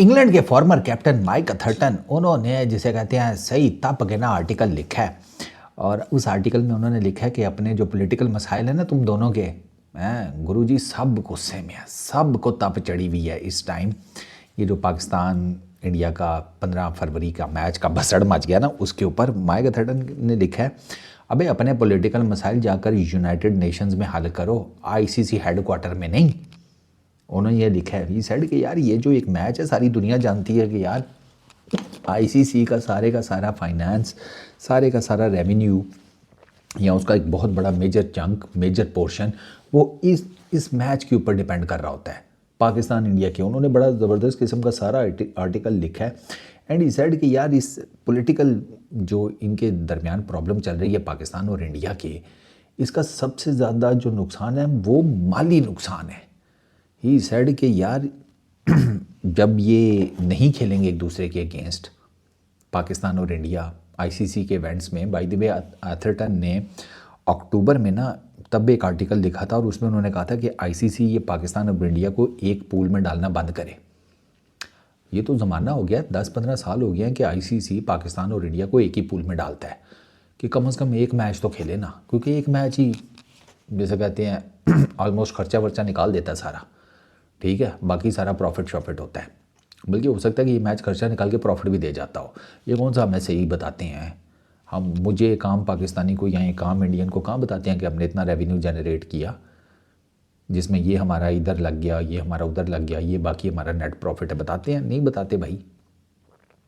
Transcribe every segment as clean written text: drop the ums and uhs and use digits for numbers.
England के former captain mic अथर्टन, उन्होंने जिसे कहते हैं सही तप के ना आर्टिकल लिखा है। और उस आर्टिकल में उन्होंने लिखा है कि अपने जो पॉलिटिकल मसाइल हैं ना तुम दोनों के, हैं गुरुजी, सब गुस्से में है, सबको तप चढ़ी हुई है इस टाइम। ये जो पाकिस्तान इंडिया का 15 फरवरी का मैच का भसड़ मच गया ना, उसके ऊपर माइक अथर्टन ने लिखा है, अबे अपने पॉलिटिकल मसाइल जाकर यूनाइटेड नेशंस में हल करो, आईसीसी हेडक्वार्टर में नहीं। उन्होंने ये लिखा है, ये सेड कि यार ये जो एक मैच है सारी दुनिया जानती है कि यार आईसीसी का सारा फाइनेंस, सारे का सारा रेवेन्यू या उसका एक बहुत बड़ा मेजर चंक, मेजर पोर्शन वो इस मैच के ऊपर डिपेंड कर रहा होता है, पाकिस्तान इंडिया के। उन्होंने बड़ा ज़बरदस्त किस्म का सारा आर्टिकल लिखा है। एंड ही सेड कि यार इस पॉलिटिकल जो इनके दरमियान प्रॉब्लम चल रही है पाकिस्तान और इंडिया के, इसका सबसे ज़्यादा जो नुकसान है वो माली नुकसान है। ही सेड कि यार जब ये नहीं खेलेंगे एक दूसरे के अगेंस्ट, पाकिस्तान और इंडिया आईसीसी के इवेंट्स में, बाय द वे अथर्टन ने अक्टूबर में ना तब एक आर्टिकल लिखा था और उसमें उन्होंने कहा था कि आईसीसी ये पाकिस्तान और इंडिया को एक पूल में डालना बंद करे। ये तो ज़माना हो गया, 10-15 साल हो गए हैं कि आईसीसी पाकिस्तान और इंडिया को एक ही पूल में डालता है कि कम से कम एक मैच तो खेले ना, क्योंकि एक मैच ही जैसे कहते हैं ऑलमोस्ट खर्चा वर्चा निकाल देता है सारा, ठीक है, बाकी सारा प्रॉफिट होता है। बल्कि हो सकता है कि ये मैच खर्चा निकाल के प्रॉफिट भी दे जाता हो। ये कौन सा हमें सही बताते हैं हम, मुझे एक आम पाकिस्तानी को या एक आम इंडियन को कहाँ बताते हैं कि हमने इतना रेवेन्यू जनरेट किया जिसमें ये हमारा इधर लग गया, ये हमारा उधर लग गया, ये बाकी हमारा नेट प्रॉफिट है, बताते हैं? नहीं बताते भाई,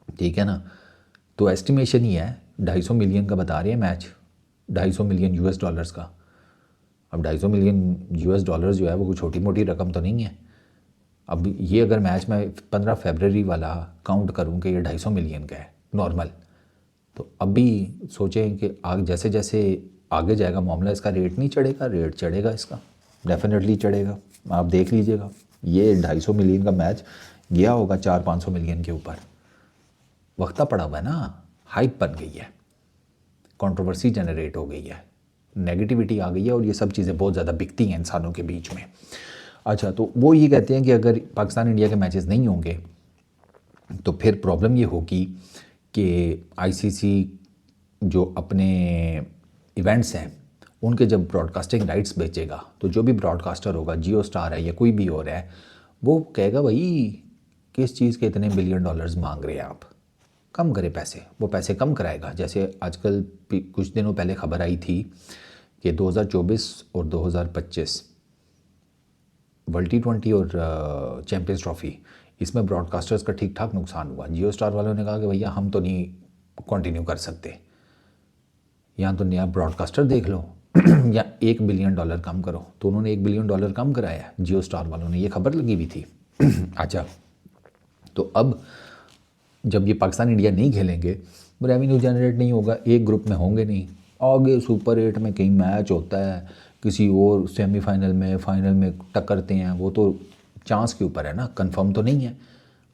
ठीक है ना। तो एस्टिमेशन ही है, 250 मिलियन का बता रहे हैं मैच, 250 मिलियन यूएस डॉलर्स का। अब 250 मिलियन यूएस डॉलर्स जो है वो कोई छोटी मोटी रकम तो नहीं है। अब ये अगर मैच में 15 फरवरी वाला काउंट करूँ कि ये 250 मिलियन का है नॉर्मल, तो अभी सोचें कि आगे जैसे जैसे आगे जाएगा मामला, इसका रेट नहीं चढ़ेगा, रेट चढ़ेगा, इसका डेफिनेटली चढ़ेगा। आप देख लीजिएगा, ये 250 मिलियन का मैच गया होगा 400-500 मिलियन के ऊपर। वक्ता पड़ा हुआ है ना, हाइप बन गई है, कंट्रोवर्सी जनरेट हो गई है, नेगेटिविटी आ गई है और ये सब चीज़ें बहुत ज़्यादा बिकती हैं इंसानों के बीच में। अच्छा, तो वो ये कहते हैं कि अगर पाकिस्तान इंडिया के मैचेस नहीं होंगे तो फिर प्रॉब्लम ये होगी कि आईसीसी जो अपने इवेंट्स हैं उनके जब ब्रॉडकास्टिंग राइट्स बेचेगा तो जो भी ब्रॉडकास्टर होगा, जियो स्टार है या कोई भी और है, वो कहेगा भाई किस चीज़ के इतने बिलियन डॉलर्स मांग रहे हैं आप, कम करे पैसे, वो पैसे कम कराएगा। जैसे आजकल कुछ दिनों पहले खबर आई थी कि 2024 और 2025 वर्ल्ड T20 और चैम्पियंस ट्रॉफ़ी, इसमें ब्रॉडकास्टर्स का ठीक ठाक नुकसान हुआ। जियो स्टार वालों ने कहा कि भैया हम तो नहीं कंटिन्यू कर सकते, या तो नया ब्रॉडकास्टर देख लो या $1 बिलियन कम करो। तो उन्होंने $1 बिलियन कम कराया जियो स्टार वालों ने, ये खबर लगी हुई थी। अच्छा, तो अब जब ये पाकिस्तान इंडिया नहीं खेलेंगे, रेवेन्यू जनरेट नहीं होगा, एक ग्रुप में होंगे नहीं, आगे सुपर 8 में कहीं मैच होता है, किसी और सेमीफाइनल में, फाइनल में टक्करते हैं, वो तो चांस के ऊपर है ना, कंफर्म तो नहीं है।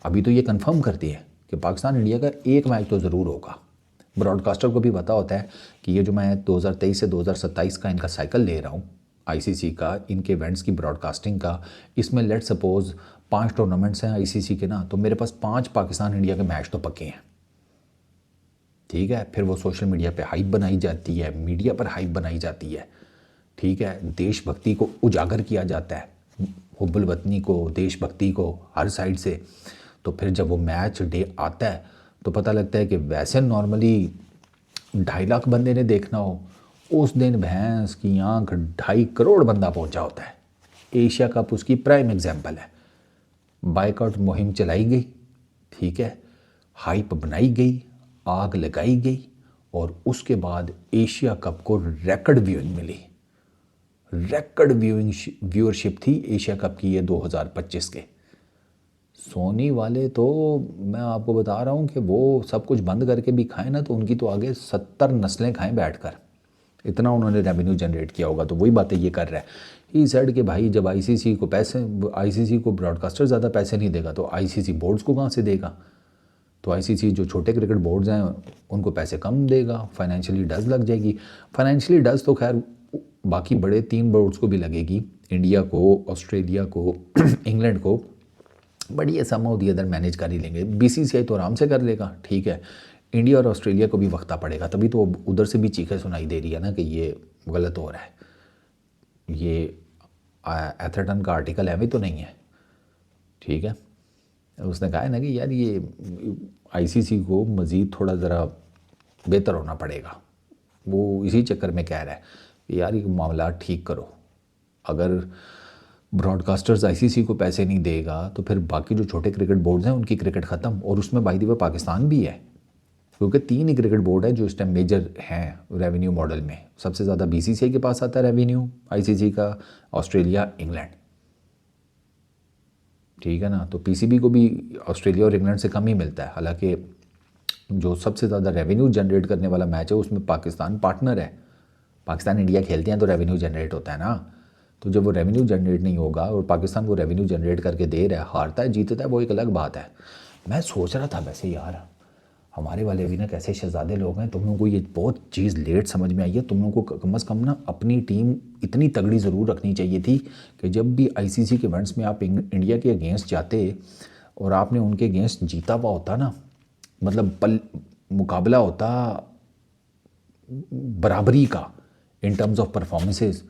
अभी तो ये कंफर्म करती है कि पाकिस्तान इंडिया का एक मैच तो ज़रूर होगा। ब्रॉडकास्टर को भी पता होता है कि ये जो मैं 2023 से 2027 का इनका साइकिल ले रहा हूँ आईसीसी का, इनके इवेंट्स की ब्रॉडकास्टिंग का, इसमें लेट सपोज 5 टूर्नामेंट्स हैं आईसीसी के ना, तो मेरे पास 5 पाकिस्तान इंडिया के मैच तो पक्के हैं, ठीक है। फिर वो सोशल मीडिया पे हाइप बनाई जाती है, मीडिया पर हाइप बनाई जाती है, ठीक है, देशभक्ति को उजागर किया जाता है, हुब्बुल वतनी को, देशभक्ति को हर साइड से। तो फिर जब वो मैच डे आता है तो पता लगता है कि वैसे नॉर्मली 2.5 लाख बंदे ने देखना हो, उस दिन भैंस की आंख 2.5 करोड़ बंदा पहुंचा होता है। एशिया कप उसकी प्राइम एग्जाम्पल है। बाइकआउट मुहिम चलाई गई, ठीक है, हाइप बनाई गई, आग लगाई गई और उसके बाद एशिया कप को रिकॉर्ड व्यूइंग मिली, रिकॉर्ड व्यूअरशिप थी एशिया कप की ये 2025 के। सोनी वाले तो मैं आपको बता रहा हूँ कि वो सब कुछ बंद करके भी खाएं ना तो उनकी तो आगे 70 नस्लें खाएं बैठकर, इतना उन्होंने रेवेन्यू जनरेट किया होगा। तो वही बातें ये कर रहा है। ही सेड कि भाई जब आईसीसी को ब्रॉडकास्टर ज़्यादा पैसे नहीं देगा तो आईसीसी बोर्ड्स को कहाँ से देगा। तो आईसीसी जो छोटे क्रिकेट बोर्ड्स हैं उनको पैसे कम देगा, फाइनेंशियली डज लग जाएगी। फाइनेंशियली डज तो खैर बाकी बड़े 3 बोर्ड्स को भी लगेगी, इंडिया को, ऑस्ट्रेलिया को, इंग्लैंड को, बट ये सम ऑफ दी अदर मैनेज कर ही लेंगे। बीसीसीआई तो आराम से कर लेगा, ठीक है। इंडिया और ऑस्ट्रेलिया को भी वक्ता पड़ेगा, तभी तो उधर से भी चीखें सुनाई दे रही है ना कि ये गलत हो रहा है। ये एथरटन का आर्टिकल है भी तो नहीं है, ठीक है। उसने कहा है ना कि यार ये आईसीसी को मज़ीद थोड़ा ज़रा बेहतर होना पड़ेगा। वो इसी चक्कर में कह रहा है कि यार ये मामला ठीक करो। अगर ब्रॉडकास्टर्स आईसीसी को पैसे नहीं देगा तो फिर बाकी जो छोटे क्रिकेट बोर्ड्स हैं उनकी क्रिकेट ख़त्म। और उसमें बाय द वे पाकिस्तान भी है, क्योंकि 3 ही क्रिकेट बोर्ड है जो इस टाइम मेजर हैं रेवेन्यू मॉडल में। सबसे ज़्यादा बीसीसीआई के पास आता है रेवेन्यू, आईसीसी का, ऑस्ट्रेलिया, इंग्लैंड, ठीक है ना। तो पीसीबी को भी ऑस्ट्रेलिया और इंग्लैंड से कम ही मिलता है। हालांकि जो सबसे ज़्यादा रेवेन्यू जनरेट करने वाला मैच है उसमें पाकिस्तान पार्टनर है। पाकिस्तान इंडिया खेलते हैं तो रेवेन्यू जनरेट होता है ना। तो जब वो रेवेन्यू जनरेट नहीं होगा और पाकिस्तान वो रेवेन्यू जनरेट करके दे रहा है, हारता है जीतता है वो एक अलग बात है। मैं सोच रहा था वैसे यार हमारे वाले भी ना कैसे शहजादे लोग हैं, तुम लोगों को ये बहुत चीज़ लेट समझ में आई है। तुम लोगों को कम अज़ कम ना अपनी टीम इतनी तगड़ी ज़रूर रखनी चाहिए थी कि जब भी आईसीसी के इवेंट्स में आप इंडिया के अगेंस्ट जाते और आपने उनके अगेंस्ट जीता हुआ होता ना, मतलब मुकाबला होता बराबरी का इन टर्म्स ऑफ परफॉर्मेंसेस।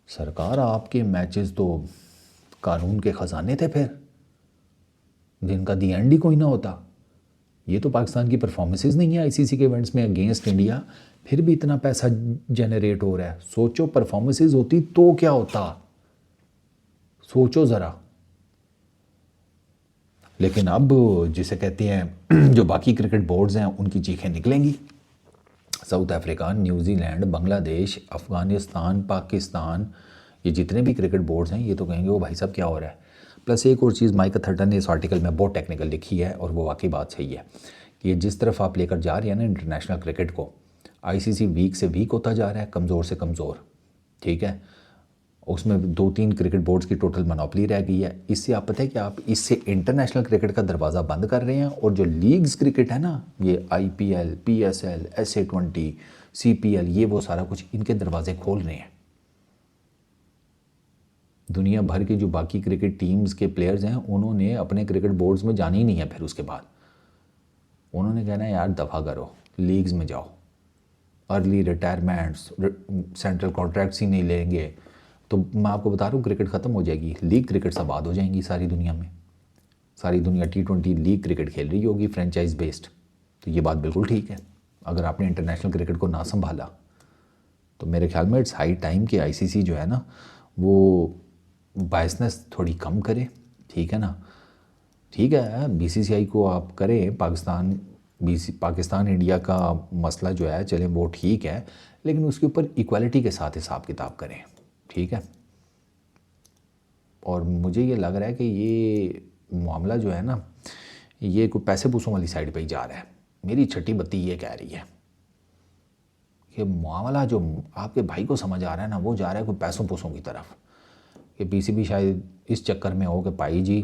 सरकार आपके मैचेस तो कानून के ख़जाने थे फिर, जिनका दी एंड ही कोई ना होता। ये तो पाकिस्तान की परफॉर्मेंसेस नहीं है आईसीसी के इवेंट्स में अगेंस्ट इंडिया, फिर भी इतना पैसा जनरेट हो रहा है। सोचो परफॉर्मेंसेस होती तो क्या होता, सोचो ज़रा। लेकिन अब जिसे कहते हैं जो बाकी क्रिकेट बोर्ड्स हैं उनकी चीखें निकलेंगी। South Africa, New Zealand, Bangladesh, Afghanistan, Pakistan, ये जितने भी क्रिकेट बोर्ड्स हैं ये तो कहेंगे वो भाई साहब क्या हो रहा है। प्लस एक और चीज़ माइक अथर्टन ने इस आर्टिकल में बहुत टेक्निकल लिखी है और वो वाकई बात सही है कि ये जिस तरफ आप लेकर जा रहे हैं ना इंटरनेशनल क्रिकेट को, आईसीसी वीक से वीक होता जा रहा है, कमज़ोर से कमज़ोर, ठीक है। उसमें 2-3 क्रिकेट बोर्ड्स की टोटल मोनोपोली रह गई है। इससे आप पता है कि आप इससे इंटरनेशनल क्रिकेट का दरवाज़ा बंद कर रहे हैं और जो लीग्स क्रिकेट है ना, ये आईपीएल, पीएसएल, SA20, सीपीएल, ये वो सारा कुछ इनके दरवाजे खोल रहे हैं। दुनिया भर की जो बाकी क्रिकेट टीम्स के प्लेयर्स हैं उन्होंने अपने क्रिकेट बोर्ड्स में जाना ही नहीं है। फिर उसके बाद उन्होंने कहना है यार दफ़ा करो, लीग्स में जाओ, अर्ली रिटायरमेंट्स, सेंट्रल कॉन्ट्रैक्ट्स ही नहीं लेंगे तो मैं आपको बता रहा हूँ क्रिकेट ख़त्म हो जाएगी। लीग क्रिकेट से आबाद हो जाएंगी सारी दुनिया में। सारी दुनिया T20 लीग क्रिकेट खेल रही होगी फ्रेंचाइज बेस्ड। तो ये बात बिल्कुल ठीक है। अगर आपने इंटरनेशनल क्रिकेट को ना संभाला तो मेरे ख्याल में इट्स हाई टाइम कि आईसीसी जो है ना वो बायसनेस थोड़ी कम करे, ठीक है ना। ठीक है बीसीसीआई को आप करें, पाकिस्तान इंडिया का मसला जो है चलें वो ठीक है, लेकिन उसके ऊपर इक्वालिटी के साथ हिसाब किताब करें, ठीक है। और मुझे ये लग रहा है कि ये मामला जो है ना ये कोई पैसे पूसों वाली साइड पे ही जा रहा है। मेरी छठी बत्ती ये कह रही है कि मामला जो आपके भाई को समझ आ रहा है ना वो जा रहा है कोई पैसों पूसों की तरफ, कि पीसीबी शायद इस चक्कर में हो कि भाई जी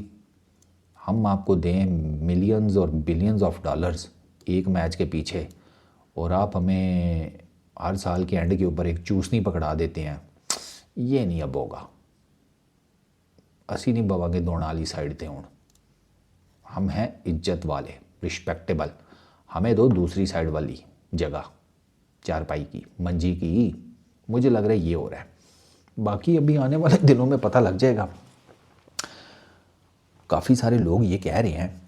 हम आपको दें मिलियंस और बिलियंस ऑफ डॉलर्स एक मैच के पीछे और आप हमें हर साल के एंड के ऊपर एक चूसनी पकड़ा देते हैं। ये नहीं अब होगा। असी नहीं बवागे दौड़ वाली साइड थे हूँ, हम हैं इज्जत वाले, रिस्पेक्टेबल। हमें दो दूसरी साइड वाली जगह, चारपाई की, मंजी की। मुझे लग रहा है ये हो रहा है। बाकी अभी आने वाले दिनों में पता लग जाएगा। काफ़ी सारे लोग ये कह रहे हैं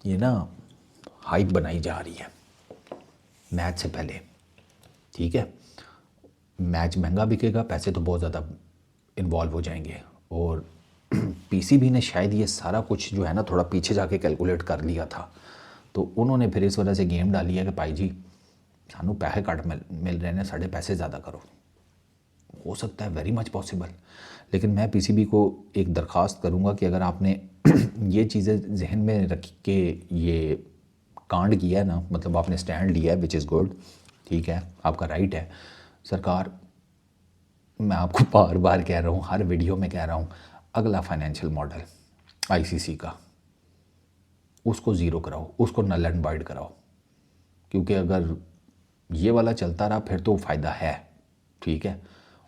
ये ना हाइप बनाई जा रही है मैच से पहले, ठीक है। मैच महंगा बिकेगा, पैसे तो बहुत ज़्यादा इन्वॉल्व हो जाएंगे। और पीसीबी ने शायद ये सारा कुछ जो है ना थोड़ा पीछे जाके कैलकुलेट कर लिया था, तो उन्होंने फिर इस वजह से गेम डाली है कि भाई जी सानू पैसे घट मिल रहे हैं, साढ़े पैसे ज़्यादा करो। हो सकता है, वेरी मच पॉसिबल। लेकिन मैं पीसीबी को एक दरख्वास्त करूंगा कि अगर आपने ये चीज़ें जहन में रख के ये कांड किया है ना, मतलब आपने स्टैंड लिया है, विच इज़ गुड, ठीक है, आपका राइट है। सरकार, मैं आपको बार बार कह रहा हूँ, हर वीडियो में कह रहा हूँ, अगला फाइनेंशियल मॉडल आईसीसी का उसको ज़ीरो कराओ, उसको नल एंड वाइड कराओ। क्योंकि अगर ये वाला चलता रहा फिर तो फ़ायदा है, ठीक है।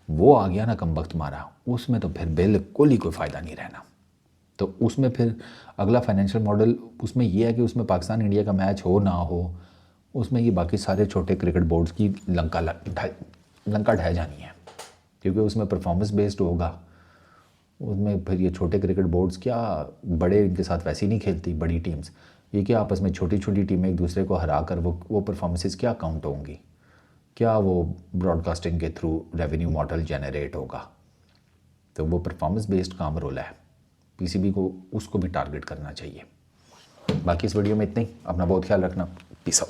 वो आ गया ना कम वक्त मारा, उसमें तो फिर बिल्कुल ही कोई फ़ायदा नहीं रहना। तो उसमें फिर अगला फाइनेंशियल मॉडल उसमें ये है कि उसमें पाकिस्तान इंडिया का मैच हो ना हो, उसमें ये बाकी सारे छोटे क्रिकेट बोर्ड्स की लंका ढह जानी है, क्योंकि उसमें परफॉर्मेंस बेस्ड होगा। उसमें फिर ये छोटे क्रिकेट बोर्ड्स क्या बड़े इनके साथ वैसे ही नहीं खेलती बड़ी टीम्स, ये क्या आपस में छोटी छोटी टीमें एक दूसरे को हरा कर वो परफॉर्मेंसेस क्या काउंट होंगी, क्या वो ब्रॉडकास्टिंग के थ्रू रेवेन्यू मॉडल जनरेट होगा। तो वो परफॉर्मेंस बेस्ड काम रोल है, पीसीबी को उसको भी टारगेट करना चाहिए। बाकी इस वीडियो में इतना ही, अपना बहुत ख्याल रखना, पीस आउट।